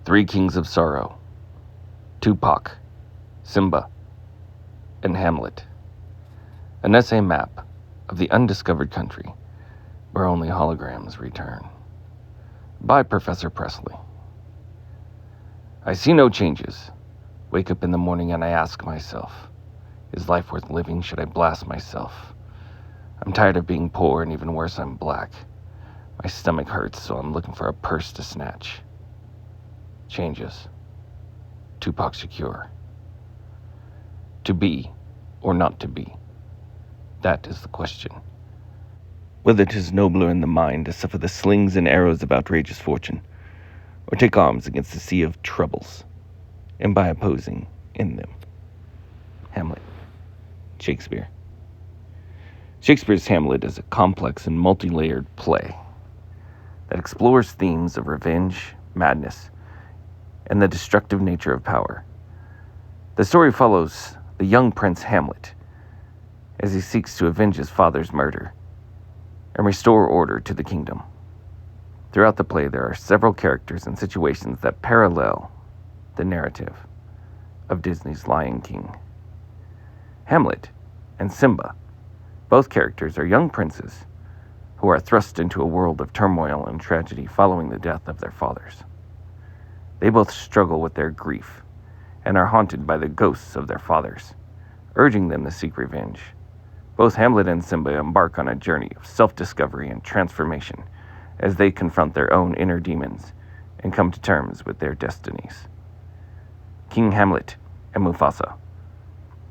Three Kings of Sorrow, Tupac, Simba and Hamlet. An essay map of the undiscovered country where only holograms return. By Professor Presley. I see no changes. Wake up in the morning and I ask myself, is life worth living? Should I blast myself? I'm tired of being poor, and even worse, I'm black. My stomach hurts, so I'm looking for a purse to snatch. Changes. Tupac Shakur. To be or not to be? That is the question. Whether it is nobler in the mind to suffer the slings and arrows of outrageous fortune, or take arms against the sea of troubles, and by opposing in them. Hamlet. Shakespeare. Shakespeare's Hamlet is a complex and multi-layered play that explores themes of revenge, madness, and the destructive nature of power. The story follows the young Prince Hamlet as he seeks to avenge his father's murder and restore order to the kingdom. Throughout the play, there are several characters and situations that parallel the narrative of Disney's Lion King. Hamlet and Simba, both characters are young princes who are thrust into a world of turmoil and tragedy following the death of their fathers. They both struggle with their grief and are haunted by the ghosts of their fathers, urging them to seek revenge. Both Hamlet and Simba embark on a journey of self-discovery and transformation as they confront their own inner demons and come to terms with their destinies. King Hamlet and Mufasa.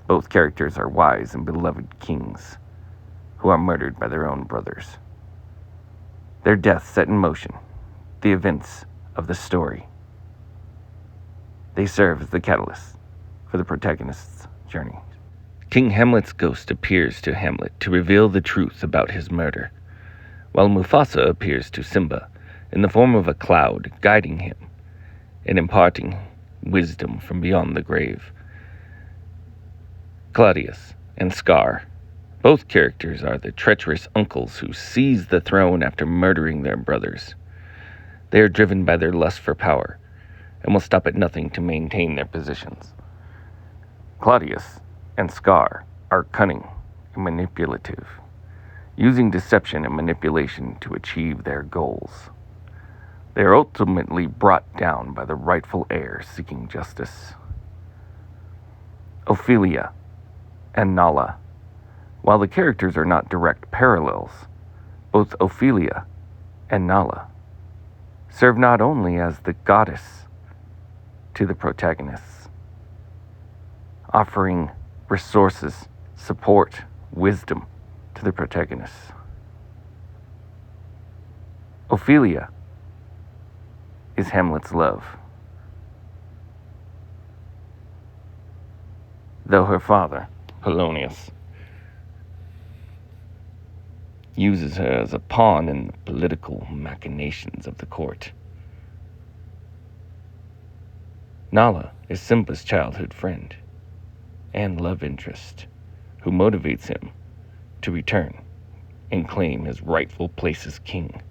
Both characters are wise and beloved kings who are murdered by their own brothers. Their deaths set in motion the events of the story. They serve as the catalyst for the protagonist's journey. King Hamlet's ghost appears to Hamlet to reveal the truth about his murder, while Mufasa appears to Simba in the form of a cloud guiding him and imparting wisdom from beyond the grave. Claudius and Scar. Both characters are the treacherous uncles who seize the throne after murdering their brothers. They are driven by their lust for power and will stop at nothing to maintain their positions. Claudius and Scar are cunning and manipulative, using deception and manipulation to achieve their goals. They are ultimately brought down by the rightful heir seeking justice. Ophelia and Nala. While the characters are not direct parallels, both Ophelia and Nala serve not only as the goddess to the protagonists, offering resources, support, wisdom to the protagonists. Ophelia is Hamlet's love, though her father, Polonius, uses her as a pawn in the political machinations of the court. Nala is Simba's childhood friend and love interest, who motivates him to return and claim his rightful place as king.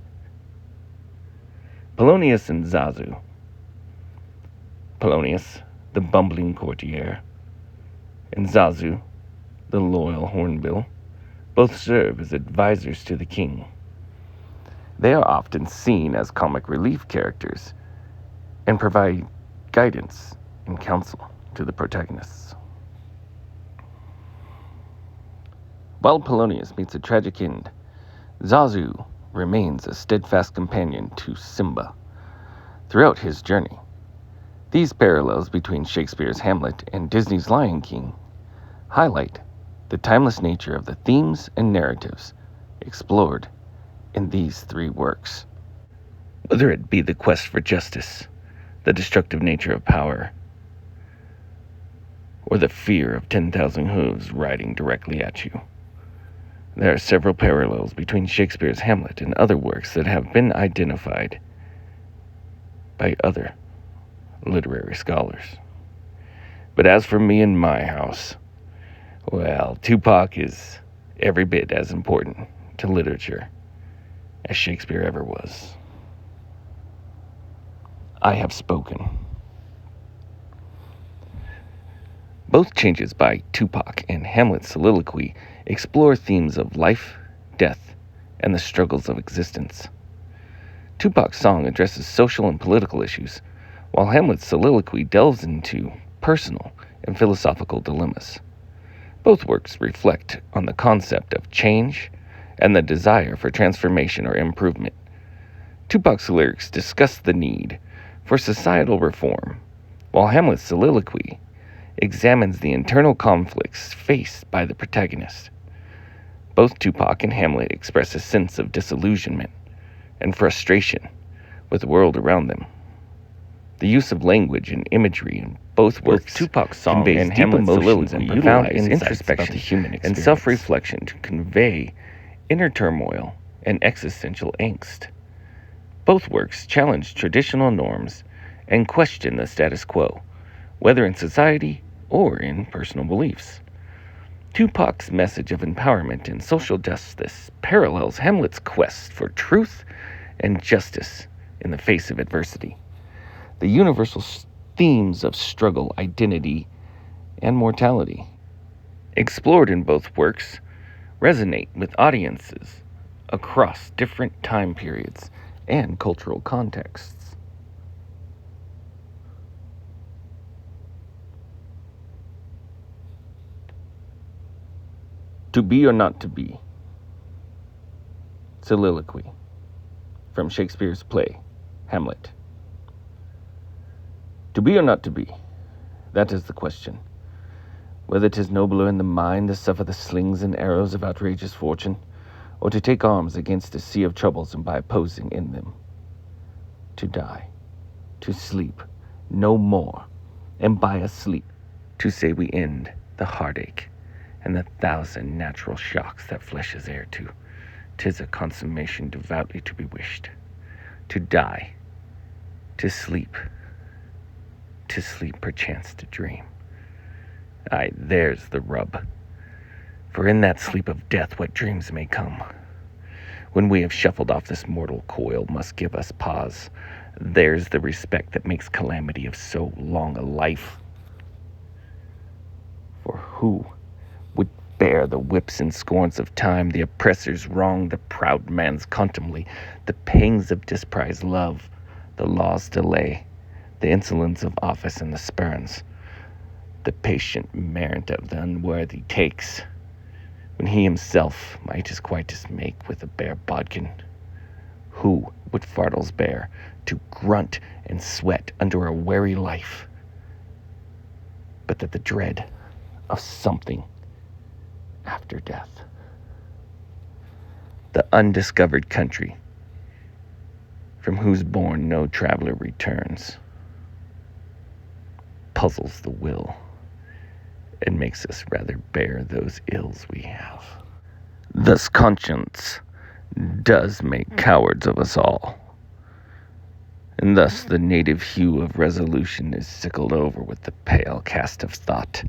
Polonius and Zazu. Polonius, the bumbling courtier, and Zazu, the loyal hornbill, both serve as advisors to the king. They are often seen as comic relief characters and provide guidance and counsel to the protagonists. While Polonius meets a tragic end, Zazu remains a steadfast companion to Simba throughout his journey. These parallels between Shakespeare's Hamlet and Disney's Lion King highlight the timeless nature of the themes and narratives explored in these three works. Whether it be the quest for justice, the destructive nature of power, or the fear of 10,000 hooves riding directly at you, there are several parallels between Shakespeare's Hamlet and other works that have been identified by other literary scholars. But as for me and my house, well, Tupac is every bit as important to literature as Shakespeare ever was. I have spoken. Both changes by Tupac and Hamlet's soliloquy explore themes of life, death, and the struggles of existence. Tupac's song addresses social and political issues, while Hamlet's soliloquy delves into personal and philosophical dilemmas. Both works reflect on the concept of change and the desire for transformation or improvement. Tupac's lyrics discuss the need for societal reform, while Hamlet's soliloquy examines the internal conflicts faced by the protagonist. Both Tupac and Hamlet express a sense of disillusionment and frustration with the world around them. The use of language and imagery in both works Tupac's song conveys and deep Hamlet's emotions and soliloquy profound utilize introspection about the human and experience. self-reflection to convey inner turmoil and existential angst. Both works challenge traditional norms and question the status quo, whether in society or in personal beliefs. Tupac's message of empowerment and social justice parallels Hamlet's quest for truth and justice in the face of adversity. The universal themes of struggle, identity, and mortality, explored in both works, resonate with audiences across different time periods and cultural contexts. To be or not to be. Soliloquy from Shakespeare's play, Hamlet. To be or not to be, that is the question. Whether 'tis nobler in the mind to suffer the slings and arrows of outrageous fortune, or to take arms against a sea of troubles and by opposing in them. To die, to sleep, no more, and by a sleep, to say we end the heartache and the 1,000 natural shocks that flesh is heir to. 'Tis a consummation devoutly to be wished. To die, to sleep perchance to dream. Aye, there's the rub. For in that sleep of death what dreams may come, when we have shuffled off this mortal coil, must give us pause. There's the respect that makes calamity of so long a life. For who would bear the whips and scorns of time, the oppressor's wrong, the proud man's contumely, the pangs of disprized love, the law's delay, the insolence of office and the spurns, the patient merit of the unworthy takes, when he himself might his quietus make with a bare bodkin? Who would fardels bear to grunt and sweat under a weary life, but that the dread of something after death? The undiscovered country, from whose bourne no traveler returns, puzzles the will and makes us rather bear those ills we have. Thus conscience does make cowards of us all, and thus the native hue of resolution is sickled over with the pale cast of thought,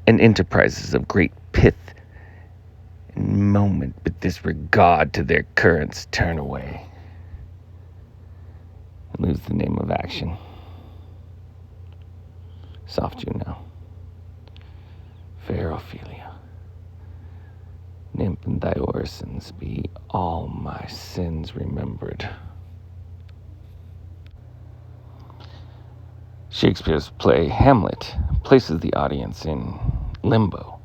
and enterprises of great pith and moment with disregard to their currents turn away and lose the name of action. Soft you now, fair Ophelia, nymph in thy orisons be all my sins remembered. Shakespeare's play Hamlet places the audience in limbo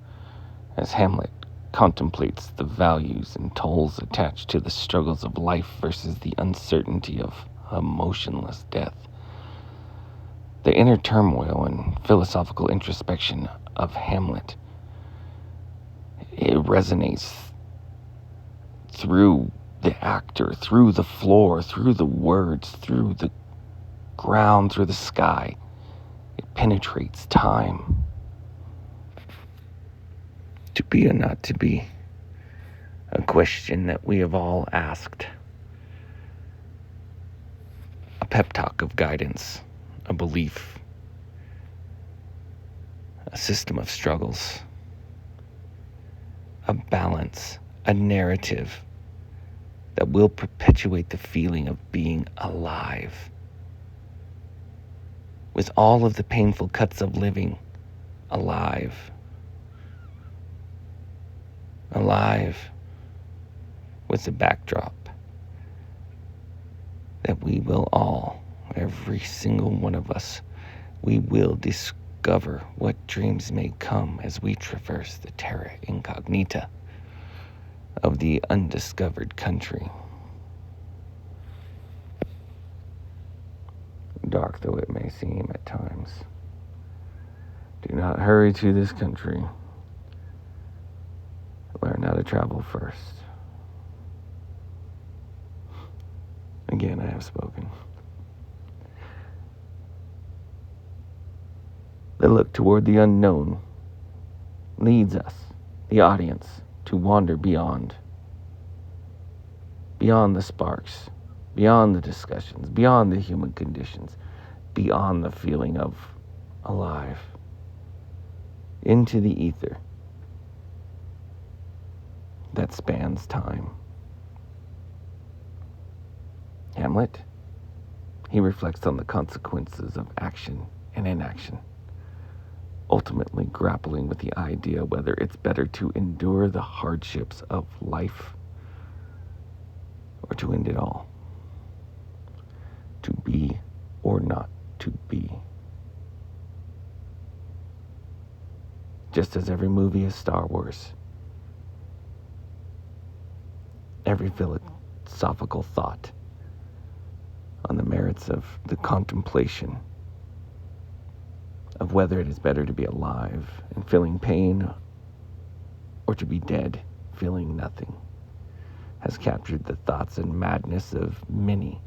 as Hamlet contemplates the values and tolls attached to the struggles of life versus the uncertainty of a motionless death. The inner turmoil and philosophical introspection of Hamlet, it resonates through the actor, through the floor, through the words, through the ground, through the sky. It penetrates time. To be or not to be, a question that we have all asked. A pep talk of guidance, a belief, a system of struggles, a balance, a narrative that will perpetuate the feeling of being alive with all of the painful cuts of living, alive. Alive with the backdrop that we will all, every single one of us, we will discover what dreams may come as we traverse the terra incognita of the undiscovered country. Dark though it may seem at times, do not hurry to this country. Learn how to travel first. Again, I have spoken. The look toward the unknown leads us, the audience, to wander beyond the sparks, beyond the discussions, beyond the human conditions, beyond the feeling of alive, into the ether that spans time. Hamlet, he reflects on the consequences of action and inaction, ultimately grappling with the idea whether it's better to endure the hardships of life or to end it all. To be or not to be. Just as every movie is Star Wars, every philosophical thought on the merits of the contemplation of whether it is better to be alive and feeling pain or to be dead, feeling nothing, has captured the thoughts and madness of many,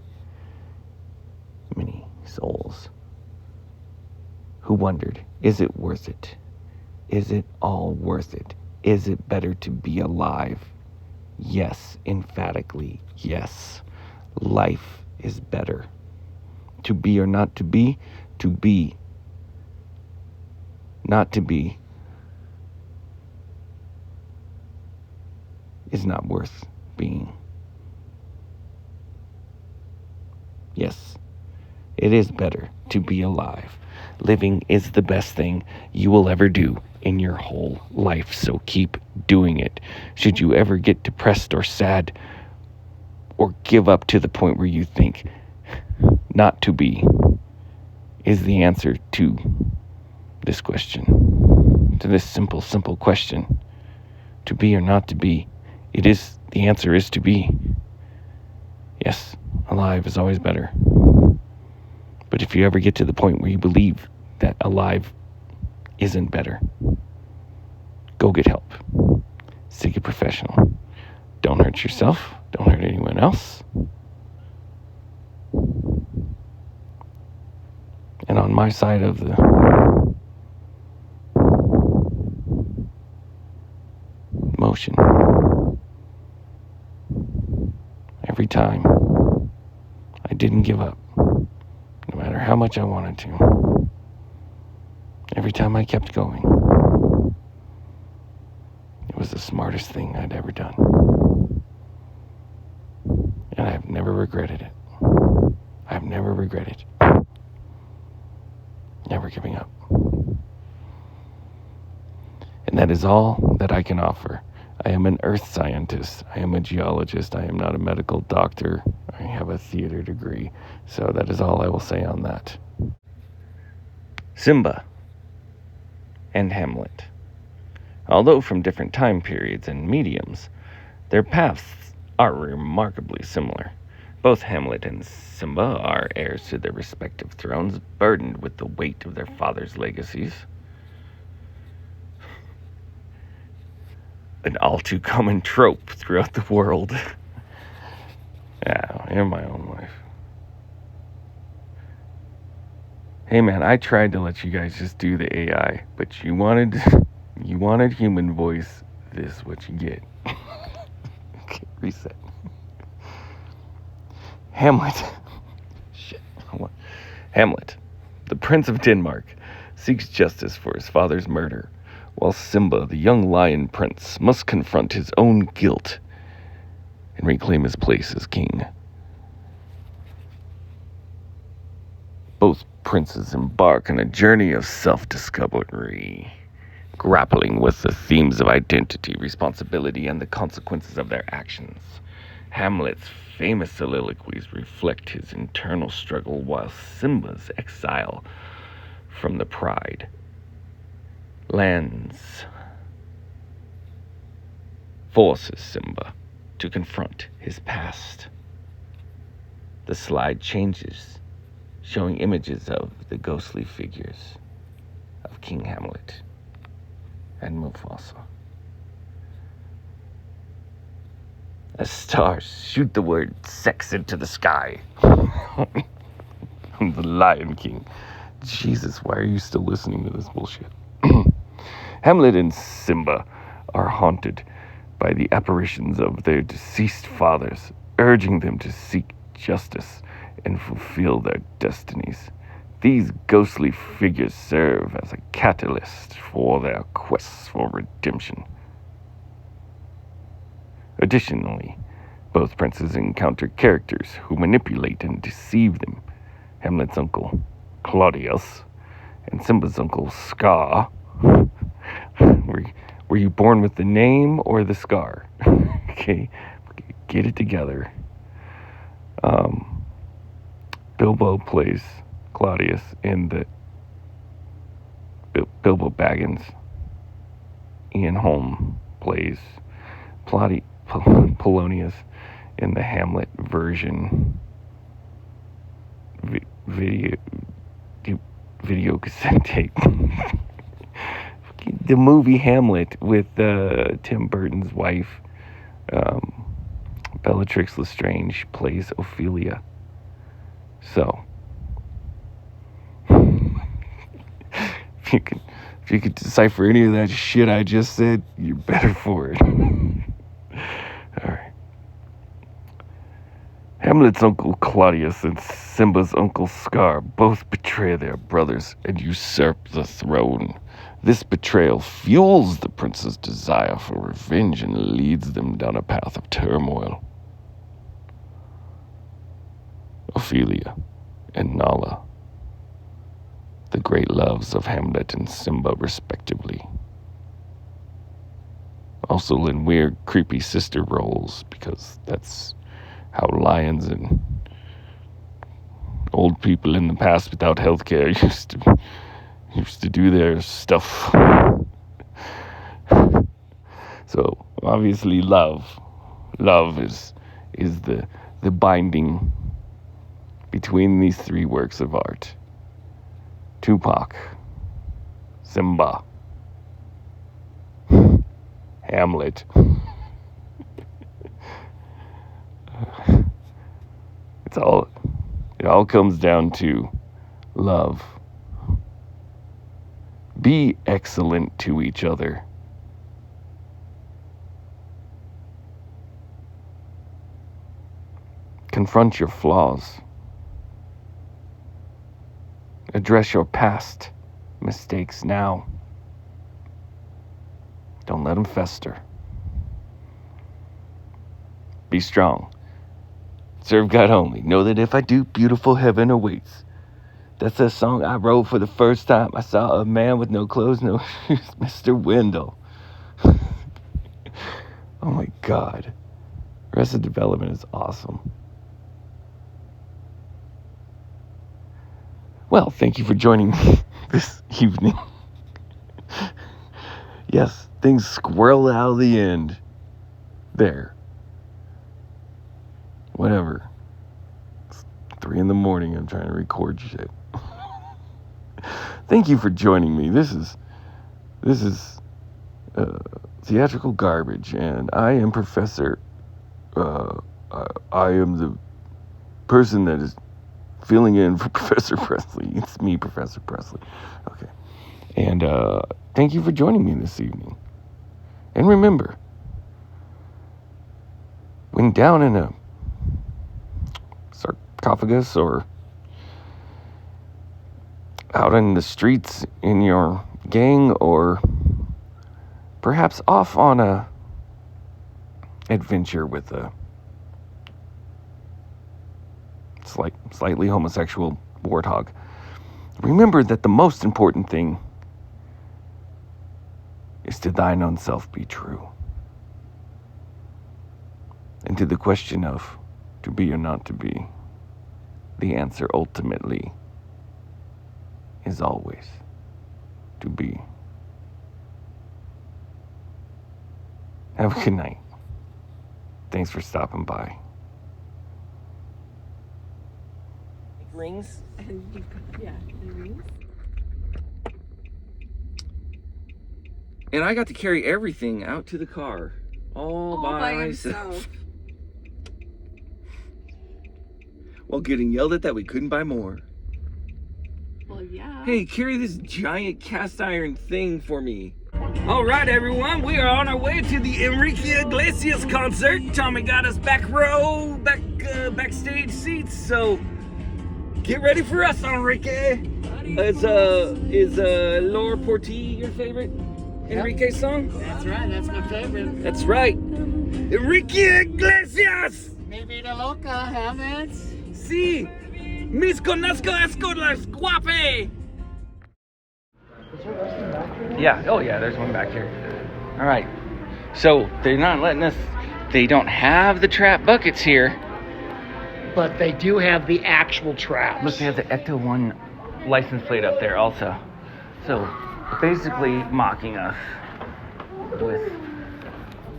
many souls who wondered, is it worth it? Is it all worth it? Is it better to be alive? Yes, emphatically, yes. Life is better. To be or not to be, to be. Not to be is not worth being. Yes, it is better to be alive. Living is the best thing you will ever do in your whole life, so keep doing it. Should you ever get depressed or sad or give up to the point where you think not to be is the answer to this question, to this simple question, to be or not to be, the answer is to be. Yes, alive is always better. But if you ever get to the point where you believe that alive isn't better, go get help. Seek a professional. Don't hurt yourself. Don't hurt anyone else. And on my side of the motion, every time I didn't give up, no matter how much I wanted to. Every time I kept going, it was the smartest thing I'd ever done. And I've never regretted it. I've never regretted never giving up. And that is all that I can offer. I am an earth scientist. I am a geologist. I am not a medical doctor. I have a theater degree. So that is all I will say on that. Simba and Hamlet. Although from different time periods and mediums, their paths are remarkably similar. Both Hamlet and Simba are heirs to their respective thrones, burdened with the weight of their father's legacies. An all too common trope throughout the world. Yeah, in my own life. Hey man, I tried to let you guys just do the AI, but you wanted human voice. This is what you get. Okay, reset. Hamlet. Shit. Hamlet, the Prince of Denmark, seeks justice for his father's murder, while Simba, the young lion prince, must confront his own guilt and reclaim his place as king. Both princes embark on a journey of self-discovery, grappling with the themes of identity, responsibility, and the consequences of their actions. Hamlet's famous soliloquies reflect his internal struggle, while Simba's exile from the pride lands forces Simba to confront his past. The slide changes, showing images of the ghostly figures of King Hamlet and Mufasa. As stars shoot the word sex into the sky. I'm the Lion King. Jesus, why are you still listening to this bullshit? Hamlet and Simba are haunted by the apparitions of their deceased fathers, urging them to seek justice and fulfill their destinies. These ghostly figures serve as a catalyst for their quests for redemption. Additionally, both princes encounter characters who manipulate and deceive them. Hamlet's uncle, Claudius, and Simba's uncle, Scar. Were you born with the name or the scar? Okay, get it together. Bilbo plays Claudius in the Bilbo Baggins. Ian Holm plays Polonius in the Hamlet version video cassette tape. The movie Hamlet with Tim Burton's wife, Bellatrix Lestrange, plays Ophelia. So, if you could decipher any of that shit I just said, you're better for it. Alright. Hamlet's uncle Claudius and Simba's uncle Scar both betray their brothers and usurp the throne. This betrayal fuels the prince's desire for revenge and leads them down a path of turmoil. Ophelia and Nala, the great loves of Hamlet and Simba, respectively, also in weird, creepy sister roles, because that's how lions and old people in the past without healthcare used to do their stuff. So obviously love is the binding between these three works of art. Tupac, Simba, Hamlet. It all comes down to love. Be excellent to each other. Confront your flaws. Address your past mistakes now. Don't let them fester. Be strong. Serve God only. Know that if I do, beautiful heaven awaits. That's a song I wrote for the first time I saw a man with no clothes, no shoes, Mr. Wendell. Oh my God. Arrested Development is awesome. Well, thank you for joining me this evening. Yes, things squirreled out of the end. There. Whatever. It's 3 a.m. I'm trying to record shit. Thank you for joining me. This is theatrical garbage, and I am Professor. I am the person that is filling in for Professor Presley. It's me, Professor Presley. Okay. And thank you for joining me this evening. And remember, when down in a sarcophagus or out in the streets in your gang, or perhaps off on a adventure with a slightly homosexual warthog, Remember that the most important thing is to thine own self be true. And to the question of to be or not to be, the answer ultimately is always to be. Have a good night. Thanks for stopping by. Rings? Yeah, the rings. And I got to carry everything out to the car all by myself. While getting yelled at that we couldn't buy more. Well, yeah. Hey, carry this giant cast iron thing for me. All right, everyone, we are on our way to the Enrique Iglesias concert. Tommy got us backstage seats, so get ready for us, Enrique. Is Laura Porti your favorite Enrique song? That's right, that's my favorite. That's right. Enrique Iglesias! Mi vida loca, Hamlet. Sí, mis conozco escolas guape! Yeah, oh yeah, there's one back here. All right, so they're not letting us, they don't have the trap buckets here. But they do have the actual traps. Look, they have the Ecto 1 license plate up there also. So, basically mocking us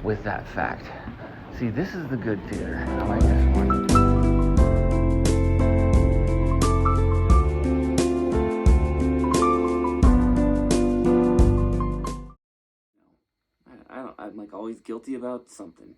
with that fact. See, this is the good theater. I like this one. I'm like always guilty about something.